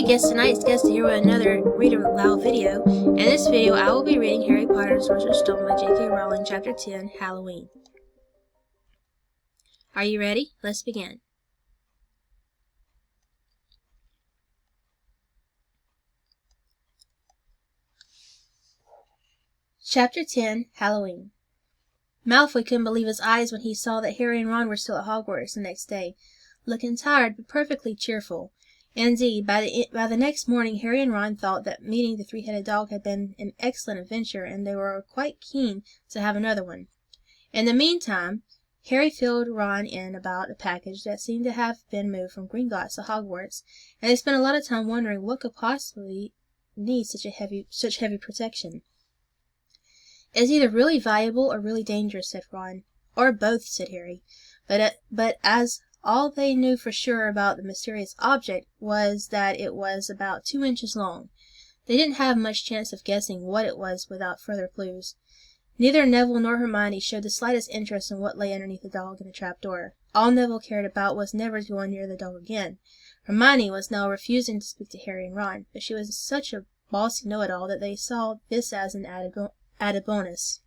Hey Gestaknights, Gesta here with another Read Aloud video. In this video, I will be reading Harry Potter and the Sorcerer's Stone by J.K. Rowling, Chapter 10, Halloween. Are you ready? Let's begin. Chapter 10, Halloween. Malfoy couldn't believe his eyes when he saw that Harry and Ron were still at Hogwarts the next day, looking tired but perfectly cheerful. Indeed, by the next morning, Harry and Ron thought that meeting the three-headed dog had been an excellent adventure, and they were quite keen to have another one. In the meantime, Harry filled Ron in about a package that seemed to have been moved from Gringotts to Hogwarts, and they spent a lot of time wondering what could possibly need such heavy protection. "It's either really valuable or really dangerous," said Ron. "Or both," said Harry. But as all they knew for sure about the mysterious object was that it was about 2 inches long, they didn't have much chance of guessing what it was without further clues. Neither Neville nor Hermione showed the slightest interest in what lay underneath the dog in the trapdoor. All Neville cared about was never to go near the dog again. Hermione was now refusing to speak to Harry and Ron, but she was such a bossy know-it-all that they saw this as an added bonus.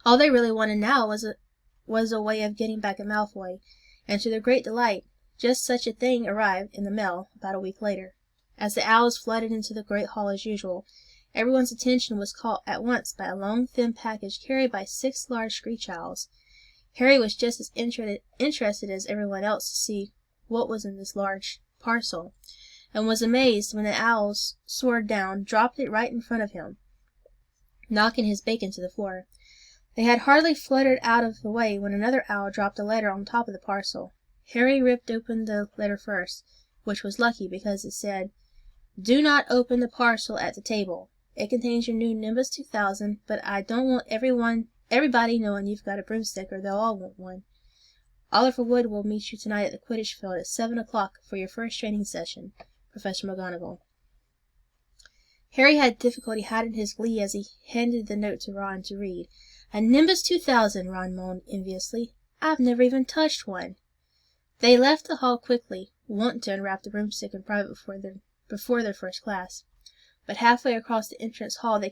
All they really wanted now was a way of getting back at Malfoy, and to their great delight, just such a thing arrived in the mail about a week later. As the owls flooded into the great hall as usual, everyone's attention was caught at once by a long, thin package carried by 6 large screech owls. Harry was just as interested as everyone else to see what was in this large parcel, and was amazed when the owls soared down, dropped it right in front of him, knocking his bacon to the floor. They had hardly fluttered out of the way when another owl dropped a letter on top of the parcel. Harry ripped open the letter first, which was lucky because it said, "Do not open the parcel at the table. It contains your new Nimbus 2000, but I don't want everybody knowing you've got a broomstick, or they'll all want one. Oliver Wood will meet you tonight at the Quidditch field at 7 o'clock for your first training session. Professor McGonagall." Harry had difficulty hiding his glee as he handed the note to Ron to read. "A Nimbus 2000, Ron moaned enviously. "I've never even touched one." They left the hall quickly, wanting to unwrap the broomstick in private before their first class. But halfway across the entrance hall they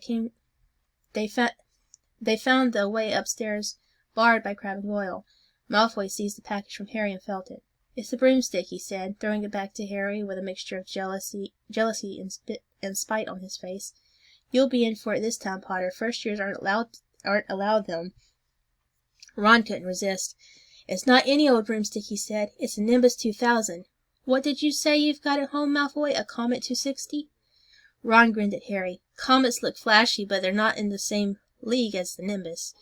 found the way upstairs barred by Crabbe and Goyle. Malfoy seized the package from Harry and felt it. "It's the broomstick," he said, throwing it back to Harry with a mixture of jealousy and spite on his face. "You'll be in for it this time, Potter. First years aren't allowed them." Ron couldn't resist. "It's not any old broomstick," he said. "It's a Nimbus 2000. What did you say you've got at home, Malfoy? A Comet 260? Ron grinned at Harry. "Comets look flashy, but they're not in the same league as the Nimbus."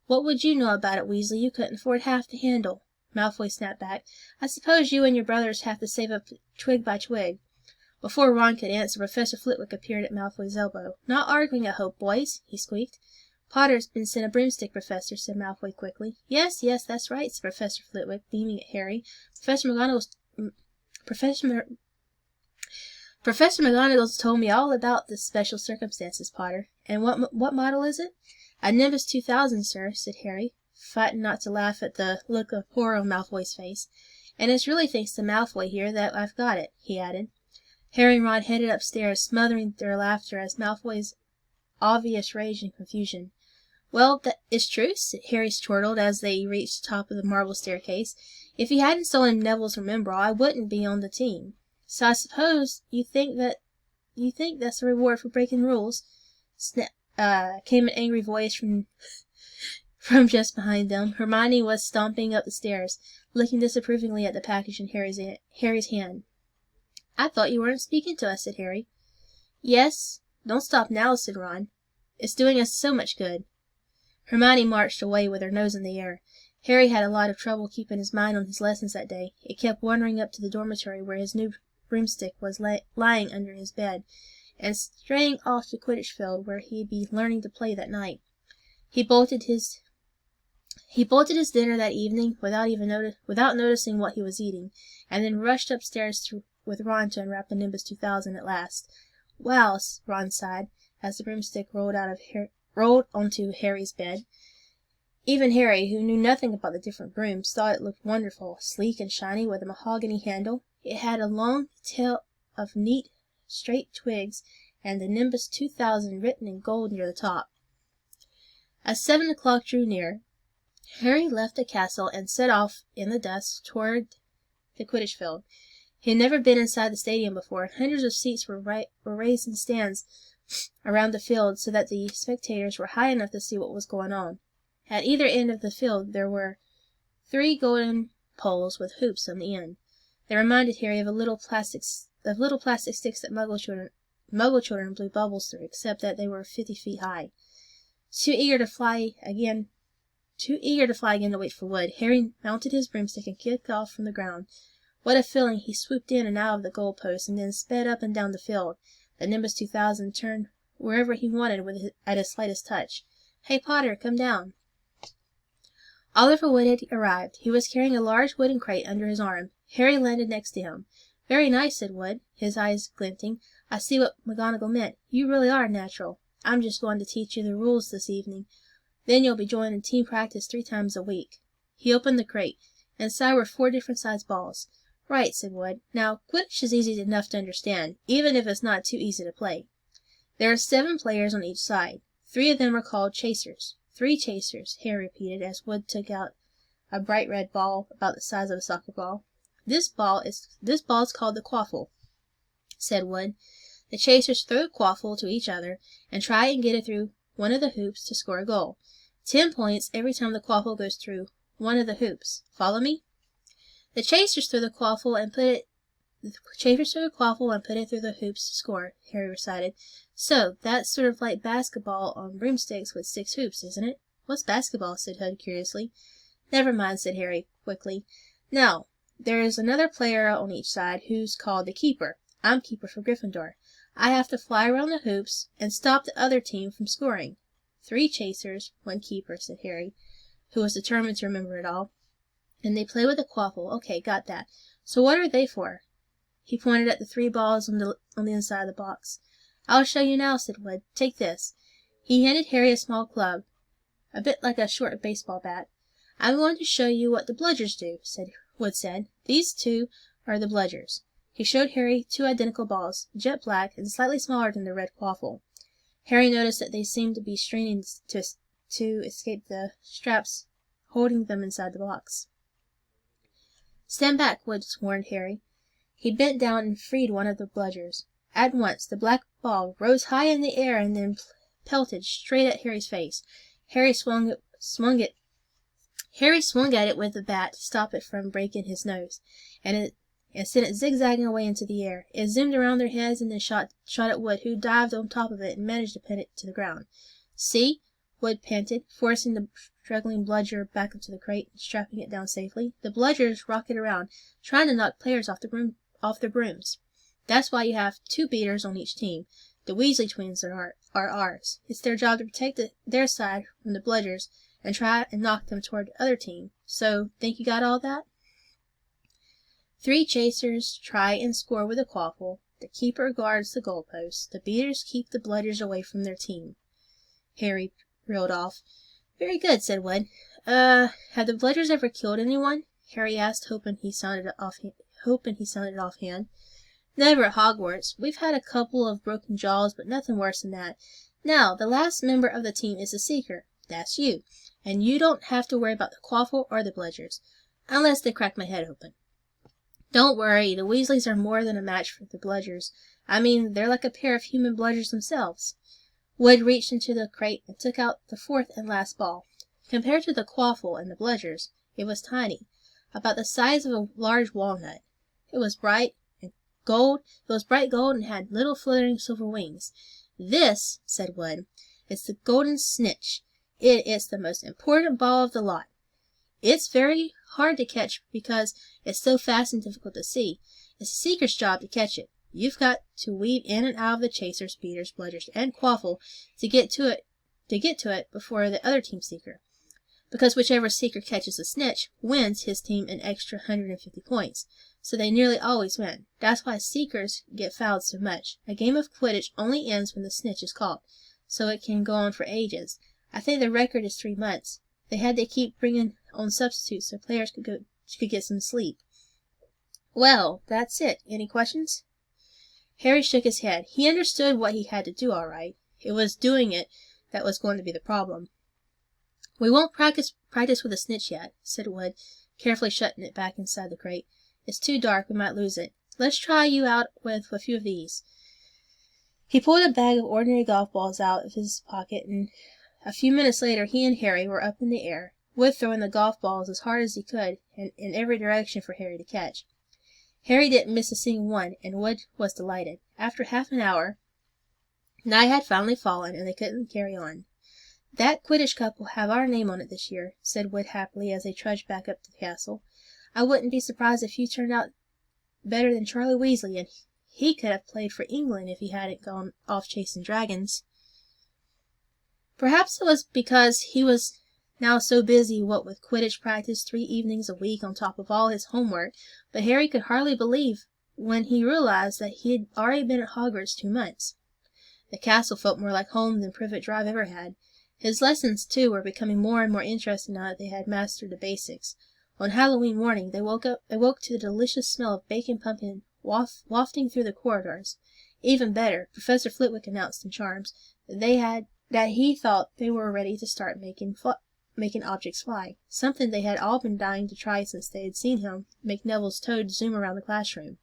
"What would you know about it, Weasley? You couldn't afford half the handle." Malfoy snapped back. "I suppose you and your brothers have to save up twig by twig." Before Ron could answer, Professor Flitwick appeared at Malfoy's elbow. "Not arguing, I hope, boys," he squeaked. "Potter's been sent a broomstick, Professor," said Malfoy quickly. Yes, that's right," said Professor Flitwick, beaming at Harry. Professor McGonagall's told me all about the special circumstances, Potter. And what model is it?" "A Nimbus 2000, sir," said Harry, fighting not to laugh at the look of horror on Malfoy's face. "And it's really thanks to Malfoy here that I've got it," he added. Harry and Ron headed upstairs, smothering their laughter at Malfoy's obvious rage and confusion. "Well, that is true," Harry chortled as they reached the top of the marble staircase. "If he hadn't stolen Neville's Remembrall, I wouldn't be on the team. So I suppose you think that's the reward for breaking rules?" Came an angry voice from just behind them. Hermione was stomping up the stairs, looking disapprovingly at the package in Harry's hand. "I thought you weren't speaking to us," said Harry. "Yes. Don't stop now," said Ron. "It's doing us so much good." Hermione marched away with her nose in the air. Harry had a lot of trouble keeping his mind on his lessons that day. It kept wandering up to the dormitory where his new broomstick was lying under his bed, and straying off to Quidditch field where he'd be learning to play that night. He bolted his dinner that evening without noticing what he was eating, and then rushed upstairs with Ron to unwrap the Nimbus 2000 at last. "Wow," Ron sighed, as the broomstick rolled onto Harry's bed. Even Harry, who knew nothing about the different brooms, thought it looked wonderful, sleek and shiny with a mahogany handle. It had a long of neat, straight twigs and the Nimbus 2000 written in gold near the top. As 7 o'clock drew near, Harry left the castle and set off in the dusk toward the Quidditch field. He had never been inside the stadium before, and hundreds of seats were raised in stands around the field so that the spectators were high enough to see what was going on. At either end of the field there were 3 golden poles with hoops on the end. They reminded Harry of little plastic sticks that Muggle children blew bubbles through, except that they were 50 feet high. Too eager to fly again to wait for Wood, Harry mounted his broomstick and kicked off from the ground. What a feeling! He swooped in and out of the goal post, and then sped up and down the field. The Nimbus 2000 turned wherever he wanted at his slightest touch. "Hey, Potter, come down." Oliver Wood had arrived. He was carrying a large wooden crate under his arm. Harry landed next to him. "Very nice," said Wood, his eyes glinting. "I see what McGonagall meant. You really are natural. I'm just going to teach you the rules this evening. Then you'll be joining team practice 3 times a week." He opened the crate. Inside were 4 different sized balls. "Right," said Wood. "Now, Quidditch is easy enough to understand, even if it's not too easy to play. There are 7 players on each side. 3 of them are called chasers." 3 chasers, Harry repeated as Wood took out a bright red ball about the size of a soccer ball. This ball is called the quaffle," said Wood. "The chasers throw the quaffle to each other and try and get it through one of the hoops to score a goal. 10 points every time the quaffle goes through one of the hoops. Follow me?" The chasers throw the quaffle and put it through the hoops to score," Harry recited. "So, that's sort of like basketball on broomsticks with 6 hoops, isn't it?" "What's basketball?" said Hood curiously. "Never mind," said Harry quickly. "Now, there is another player on each side who's called the keeper. I'm keeper for Gryffindor. I have to fly around the hoops and stop the other team from scoring." 3 chasers, 1 keeper," said Harry, who was determined to remember it all. "And they play with the quaffle. Okay, got that. So what are they for?" He pointed at the 3 balls on the inside of the box. "I'll show you now," said Wood. "Take this." He handed Harry a small club, a bit like a short baseball bat. "I'm going to show you what the bludgers do," Wood said. "These 2 are the bludgers." He showed Harry 2 identical balls, jet black and slightly smaller than the red quaffle. Harry noticed that they seemed to be straining to escape the straps holding them inside the box. "Stand back," Wood warned Harry. He bent down and freed one of the bludgers. At once the black ball rose high in the air and then pelted straight at Harry's face. Harry swung at it with the bat to stop it from breaking his nose, and sent it zigzagging away into the air. It zoomed around their heads and then shot at Wood, who dived on top of it and managed to pin it to the ground. "See?" Wood panted, forcing the struggling bludger back into the crate and strapping it down safely. "The bludgers rocket around, trying to knock players off their brooms. That's why you have 2 beaters on each team. The Weasley twins are ours. It's their job to protect their side from the bludgers and try and knock them toward the other team. So, think you got all that?" 3 chasers try and score with a quaffle. The keeper guards the goalposts. The beaters keep the bludgers away from their team. Harry reeled off. "Very good," said Wood. Have the bludgers ever killed anyone?" Harry asked, hoping he sounded offhand. "Never at Hogwarts. We've had a couple of broken jaws, but nothing worse than that. Now, the last member of the team is the Seeker. That's you. And you don't have to worry about the quaffle or the bludgers, unless they crack my head open." "Don't worry. The Weasleys are more than a match for the bludgers. I mean, they're like a pair of human bludgers themselves." Wood reached into the crate and took out the 4th and last ball. Compared to the quaffle and the bludgers, it was tiny, about the size of a large walnut. It was bright gold and had little fluttering silver wings. "This," said Wood, "is the golden snitch. It is the most important ball of the lot. It's very hard to catch because it's so fast and difficult to see. It's the Seeker's job to catch it. You've got to weave in and out of the chasers, beaters, bludgers, and quaffle to get to it before the other team Seeker. Because whichever Seeker catches the snitch wins his team an extra 150 points. So they nearly always win. That's why Seekers get fouled so much. A game of Quidditch only ends when the snitch is caught, so it can go on for ages. I think the record is 3 months. They had to keep bringing on substitutes so players could get some sleep." "Well, that's it. Any questions?" Harry shook his head. He understood what he had to do all right. It was doing it that was going to be the problem. "We won't practice with a snitch yet," said Wood, carefully shutting it back inside the crate. "It's too dark. We might lose it. Let's try you out with a few of these." He pulled a bag of ordinary golf balls out of his pocket, and a few minutes later he and Harry were up in the air, Wood throwing the golf balls as hard as he could and in every direction for Harry to catch. Harry didn't miss a single one, and Wood was delighted. After half an hour, night had finally fallen, and they couldn't carry on. "That Quidditch Cup will have our name on it this year," said Wood happily as they trudged back up to the castle. "I wouldn't be surprised if you turned out better than Charlie Weasley, and he could have played for England if he hadn't gone off chasing dragons." Perhaps it was because he was now so busy what with Quidditch practice 3 evenings a week on top of all his homework, but Harry could hardly believe when he realized that he had already been at Hogwarts 2 months. The castle felt more like home than Privet Drive ever had. His lessons, too, were becoming more and more interesting now that they had mastered the basics. On Halloween morning they woke to the delicious smell of baked pumpkin wafting through the corridors. Even better, Professor Flitwick announced in Charms that he thought they were ready to start making objects fly, something they had all been dying to try since they had seen him make Neville's toad zoom around the classroom.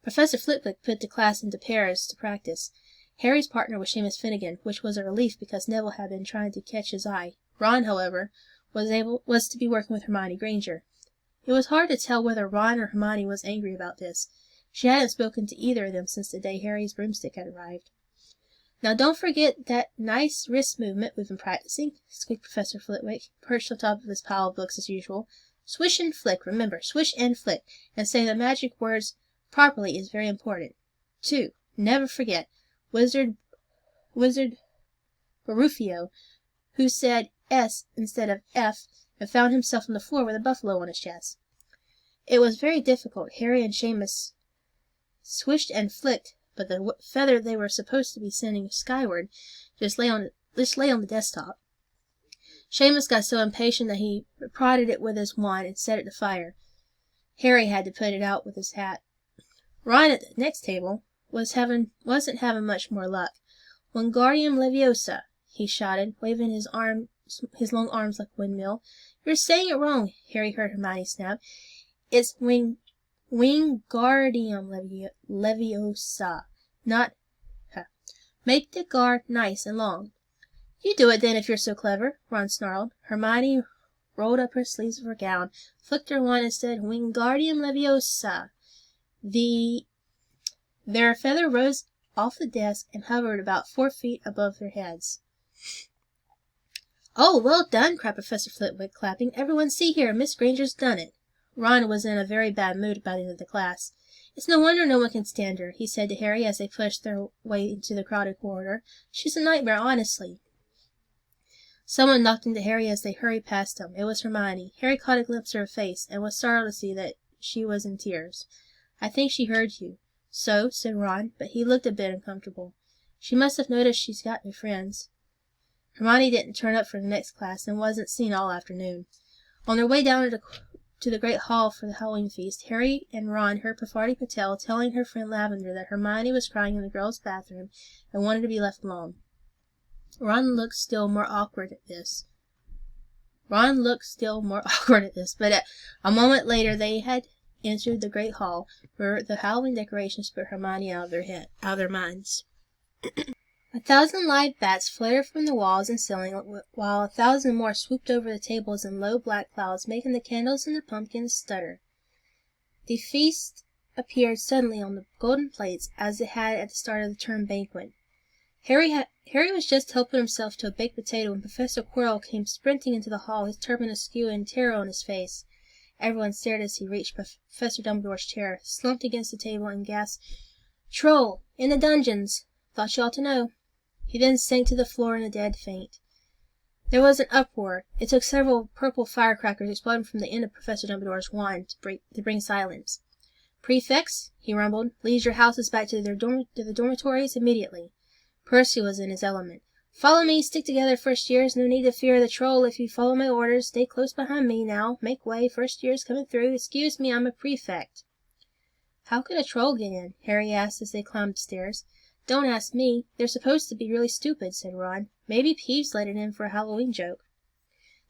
Professor Flitwick put the class into pairs to practice. Harry's partner was Seamus Finnegan, which was a relief because Neville had been trying to catch his eye. Ron, however, was to be working with Hermione Granger. It was hard to tell whether Ron or Hermione was angry about this. She hadn't spoken to either of them since the day Harry's broomstick had arrived. "Now don't forget that nice wrist movement we've been practicing," squeaked Professor Flitwick, perched on top of his pile of books as usual. "Swish and flick, remember, swish and flick, and saying the magic words properly is very important. 2. Never forget Wizard Barufio, who said S instead of F and found himself on the floor with a buffalo on his chest." It was very difficult. Harry and Seamus swished and flicked, but the feather they were supposed to be sending skyward just lay on the desktop. Seamus got so impatient that he prodded it with his wand and set it to fire. Harry had to put it out with his hat. Ron at the next table wasn't having much more luck. "Wingardium Leviosa," he shouted, waving his long arms like a windmill. "You're saying it wrong," Harry heard Hermione snap. "It's Wingardium Leviosa, not Make the guard nice and long." "You do it then if you're so clever," Ron snarled. Hermione rolled up her sleeves of her gown, flicked her wand and said, "Wingardium Leviosa." Their feather rose off the desk and hovered about 4 feet above their heads. "Oh, well done!" cried Professor Flitwick, clapping. "Everyone see here, Miss Granger's done it." Ron was in a very bad mood by the end of the class. "It's no wonder no one can stand her," he said to Harry as they pushed their way into the crowded corridor. "She's a nightmare, honestly." Someone knocked into Harry as they hurried past him. It was Hermione. Harry caught a glimpse of her face, and was startled to see that she was in tears. "I think she heard you." "So," said Ron, but he looked a bit uncomfortable. "She must have noticed she's got new friends." Hermione didn't turn up for the next class, and wasn't seen all afternoon. On their way down to the great hall for the Halloween feast, Harry and Ron heard Parvati Patel telling her friend Lavender that Hermione was crying in the girls' bathroom and wanted to be left alone. Ron looked still more awkward at this, but a moment later they had entered the great hall, where the Halloween decorations put Hermione out of their minds. 1,000 live bats flared from the walls and ceiling, while 1,000 more swooped over the tables in low black clouds, making the candles and the pumpkins stutter. The feast appeared suddenly on the golden plates, as it had at the start of the term banquet. Harry was just helping himself to a baked potato when Professor Quirrell came sprinting into the hall, his turban askew and terror on his face. Everyone stared as he reached Professor Dumbledore's chair, slumped against the table, and gasped, "Troll! In the dungeons! Thought you ought to know." He then sank to the floor in a dead faint. There was an uproar. It took several purple firecrackers exploding from the end of Professor Dumbledore's wand to bring silence. "Prefects," he rumbled, "lead your houses back to the dormitories immediately." Percy was in his element. "Follow me, stick together, first years. No need to fear the troll if you follow my orders. Stay close behind me, now. Make way, first years coming through. Excuse me, I'm a prefect." How could a troll get in? Harry asked as they climbed the stairs. Don't ask me. They're supposed to be really stupid, said Ron. Maybe Peeves let it in for a Halloween joke.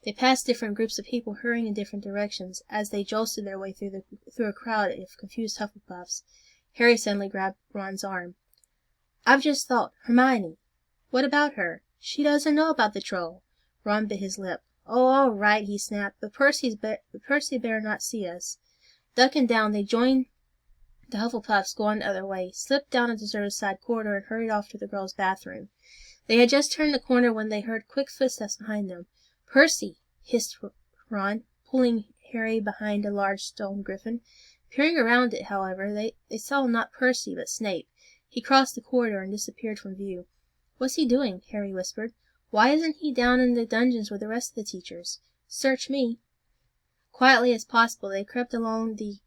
They passed different groups of people hurrying in different directions as they jostled their way through a crowd of confused Hufflepuffs. Harry suddenly grabbed Ron's arm. I've just thought. Hermione. What about her? She doesn't know about the troll. Ron bit his lip. Oh, all right, he snapped, but Percy better not see us. Ducking down, they joined the Hufflepuffs going the other way, slipped down a deserted side corridor, and hurried off to the girls' bathroom. They had just turned the corner when they heard quick footsteps behind them. Percy! Hissed Ron, pulling Harry behind a large stone griffin. Peering around it, however, they saw not Percy, but Snape. He crossed the corridor and disappeared from view. What's he doing? Harry whispered. Why isn't he down in the dungeons with the rest of the teachers? Search me. Quietly as possible, they crept along the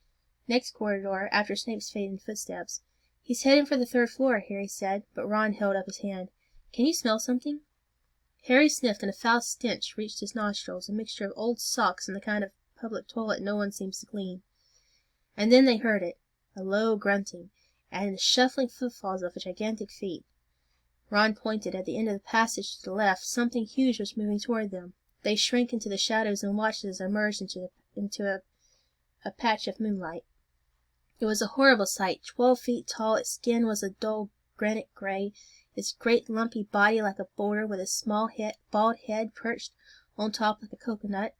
next corridor after Snape's fading footsteps. He's heading for the 3rd floor, Harry said, but Ron held up his hand. Can you smell something? Harry sniffed, and a foul stench reached his nostrils, a mixture of old socks and the kind of public toilet no one seems to clean. And then they heard it, a low grunting, and the shuffling footfalls of gigantic feet. Ron pointed at the end of the passage to the left. Something huge was moving toward them. They shrank into the shadows and watched as it emerged into a patch of moonlight. It was a horrible sight. 12 feet tall, its skin was a dull granite gray, its great lumpy body like a boulder with a small bald head perched on top like a coconut.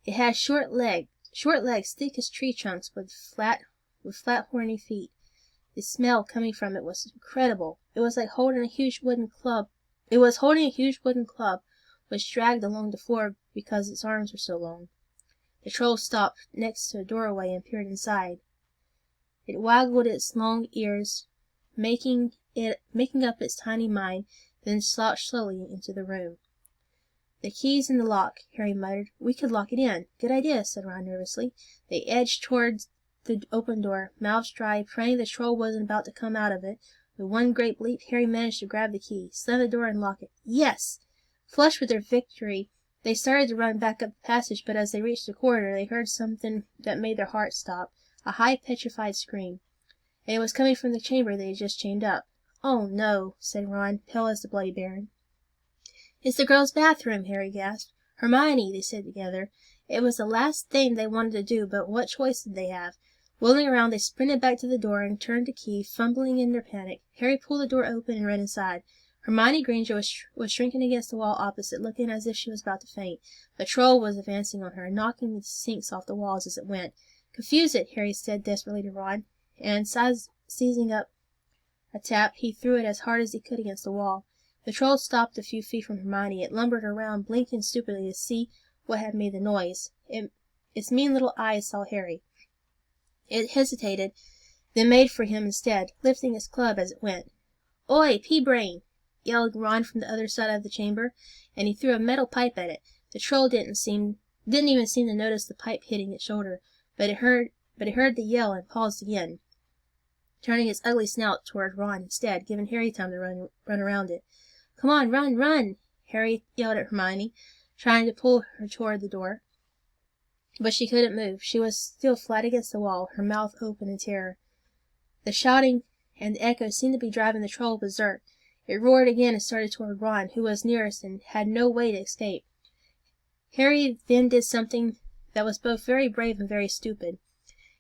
It had short legs thick as tree trunks with flat horny feet. The smell coming from it was incredible. It was holding a huge wooden club, which dragged along the floor because its arms were so long. The troll stopped next to a doorway and peered inside. It waggled its long ears, making up its tiny mind, then slouched slowly into the room. The key's in the lock, Harry muttered. We could lock it in. Good idea, said Ron nervously. They edged towards the open door, mouths dry, praying the troll wasn't about to come out of it. With one great leap, Harry managed to grab the key, slam the door, and lock it. Yes! Flushed with their victory, they started to run back up the passage, but as they reached the corridor, they heard something that made their hearts stop. A high, petrified scream. And it was coming from the chamber they had just chained up. Oh, no, said Ron, pale as the Bloody Baron. It's the girls' bathroom, Harry gasped. Hermione, they said together. It was the last thing they wanted to do, but what choice did they have? Wheeling around, they sprinted back to the door and turned the key, fumbling in their panic. Harry pulled the door open and ran inside. Hermione Granger was shrinking against the wall opposite, looking as if she was about to faint. The troll was advancing on her, knocking the sinks off the walls as it went. Confuse it, Harry said desperately to Ron, and seizing up a tap, he threw it as hard as he could against the wall. The troll stopped a few feet from Hermione. It lumbered around, blinking stupidly to see what had made the noise. Its mean little eyes saw Harry. It hesitated, then made for him instead, lifting its club as it went. Oi, pea-brain! Yelled Ron from the other side of the chamber, and he threw a metal pipe at it. The troll didn't even seem to notice the pipe hitting its shoulder, but it heard the yell and paused again, turning its ugly snout toward Ron instead, giving Harry time to run around it. Come on, run, run! Harry yelled at Hermione, trying to pull her toward the door. But she couldn't move. She was still flat against the wall, her mouth open in terror. The shouting and the echo seemed to be driving the troll berserk. It roared again and started toward Ron, who was nearest and had no way to escape. Harry then did something that was both very brave and very stupid.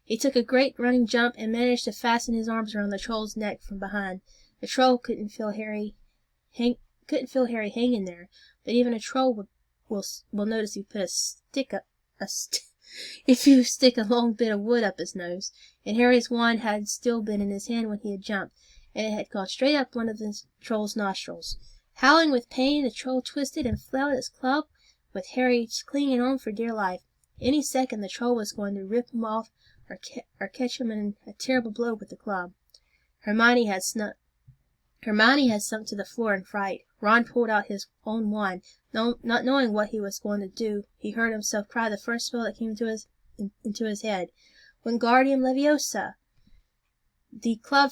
He took a great running jump and managed to fasten his arms around the troll's neck from behind. The troll couldn't feel Harry hanging there, but even a troll will notice if you stick a long bit of wood up his nose. And Harry's wand had still been in his hand when he had jumped, and it had gone straight up one of the troll's nostrils. Howling with pain, the troll twisted and flailed its club, with Harry clinging on for dear life. Any second the troll was going to rip him off or catch him in a terrible blow with the club. Hermione had sunk to the floor in fright. Ron pulled out his own wand. Not knowing what he was going to do, he heard himself cry the first spell that came into his head. Wingardium Leviosa! The club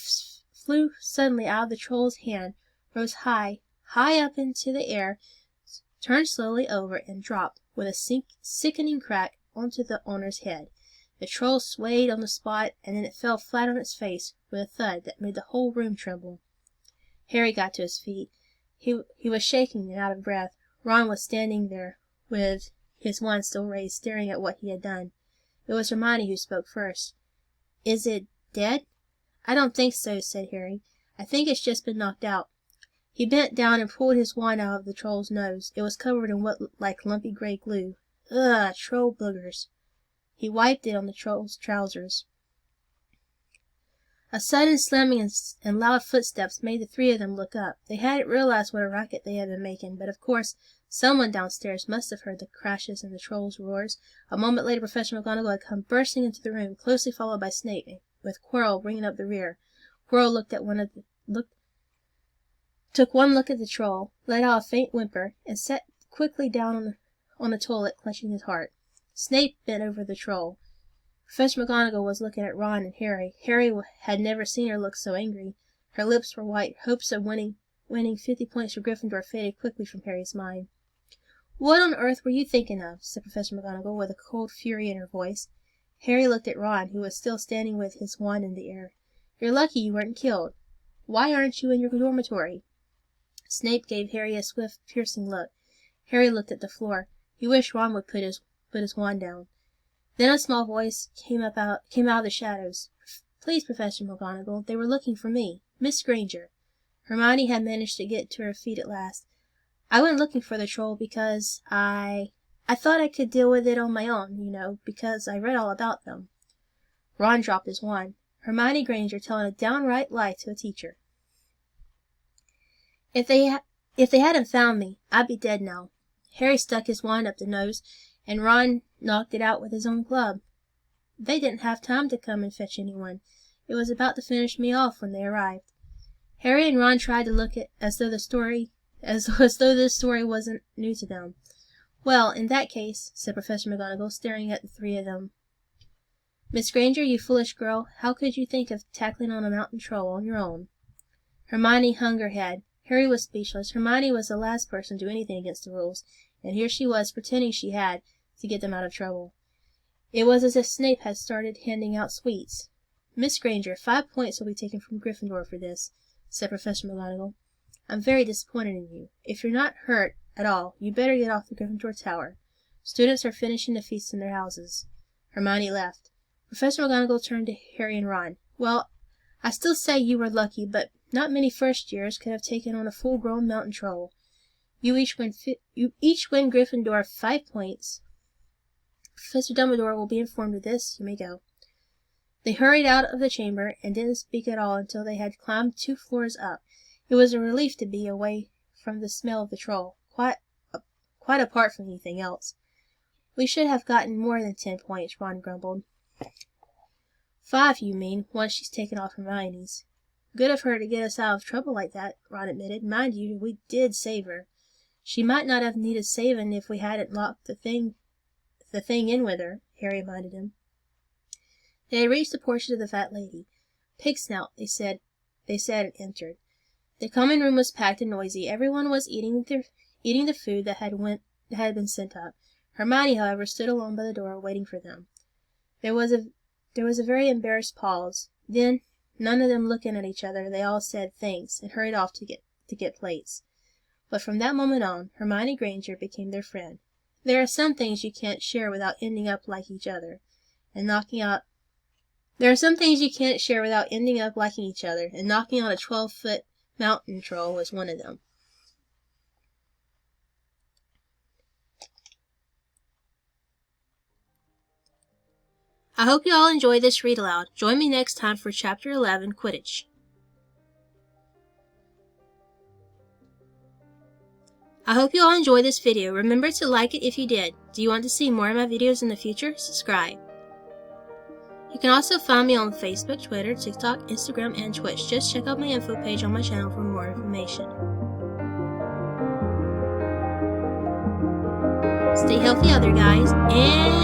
flew suddenly out of the troll's hand, rose high up into the air, turned slowly over, and dropped with a sickening crack onto the owner's head. The troll swayed on the spot, and then it fell flat on its face with a thud that made the whole room tremble. Harry got to his feet. He was shaking and out of breath. Ron was standing there with his wand still raised, staring at what he had done. It was Hermione who spoke first. "Is it dead?" "I don't think so," said Harry. "I think it's just been knocked out." He bent down and pulled his wand out of the troll's nose. It was covered in what looked like lumpy gray glue. Ugh, troll boogers. He wiped it on the troll's trousers. A sudden slamming and loud footsteps made the three of them look up. They hadn't realized what a racket they had been making, but of course someone downstairs must have heard the crashes and the troll's roars. A moment later, Professor McGonagall had come bursting into the room, closely followed by Snape, with Quirrell bringing up the rear. Quirrell took one look at the troll, let out a faint whimper, and sat quickly down on the toilet, clutching his heart. Snape bent over the troll. Professor McGonagall was looking at Ron and Harry. Harry had never seen her look so angry. Her lips were white. Hopes of winning 50 points for Gryffindor faded quickly from Harry's mind. "What on earth were you thinking of?" said Professor McGonagall with a cold fury in her voice. Harry looked at Ron, who was still standing with his wand in the air. "You're lucky you weren't killed. Why aren't you in your dormitory?" Snape gave Harry a swift, piercing look. Harry looked at the floor. He wished Ron would put his wand down. Then a small voice came out of the shadows. "Please, Professor McGonagall, they were looking for me. Miss Granger." Hermione had managed to get to her feet at last. "I went looking for the troll because I thought I could deal with it on my own, you know, because I read all about them." Ron dropped his wand. Hermione Granger telling a downright lie to a teacher. If they hadn't found me, I'd be dead now." Harry stuck his wand up the nose, and Ron knocked it out with his own club. "They didn't have time to come and fetch anyone. It was about to finish me off when they arrived." Harry and Ron tried to look as though this story wasn't new to them. "Well, in that case," said Professor McGonagall, staring at the three of them. "Miss Granger, you foolish girl, how could you think of tackling on a mountain troll on your own?" Hermione hung her head. Harry was speechless. Hermione was the last person to do anything against the rules, and here she was pretending she had, to get them out of trouble. It was as if Snape had started handing out sweets. "Miss Granger, 5 points will be taken from Gryffindor for this," said Professor McGonagall. "I'm very disappointed in you. If you're not hurt at all, you better get off the Gryffindor Tower. Students are finishing the feast in their houses." Hermione left. Professor McGonagall turned to Harry and Ron. "Well, I still say you were lucky, but not many first-years could have taken on a full-grown mountain troll. You each win Gryffindor 5 points. Professor Dumbledore will be informed of this. You may go." They hurried out of the chamber and didn't speak at all until they had climbed 2 floors up. It was a relief to be away from the smell of the troll, quite apart from anything else. "We should have gotten more than 10 points, Ron grumbled. 5, you mean, once she's taken off Hermione's." "Good of her to get us out of trouble like that," Ron admitted. "Mind you, we did save her." "She might not have needed saving if we hadn't locked the thing in with her," Harry reminded him. They had reached the portrait of the fat lady. "Pig snout," they said, and entered. The common room was packed and noisy. Everyone was eating the food that had been sent up. Hermione, however, stood alone by the door, waiting for them. There was a very embarrassed pause. Then, none of them looking at each other, they all said thanks and hurried off to get plates. But from that moment on, Hermione Granger became their friend. There are some things you can't share without ending up like each other, and knocking out a 12-foot mountain troll was one of them. I hope you all enjoyed this read aloud. Join me next time for Chapter 11, Quidditch. I hope you all enjoyed this video. Remember to like it if you did. Do you want to see more of my videos in the future? Subscribe. You can also find me on Facebook, Twitter, TikTok, Instagram, and Twitch. Just check out my info page on my channel for more information. Stay healthy, other guys, and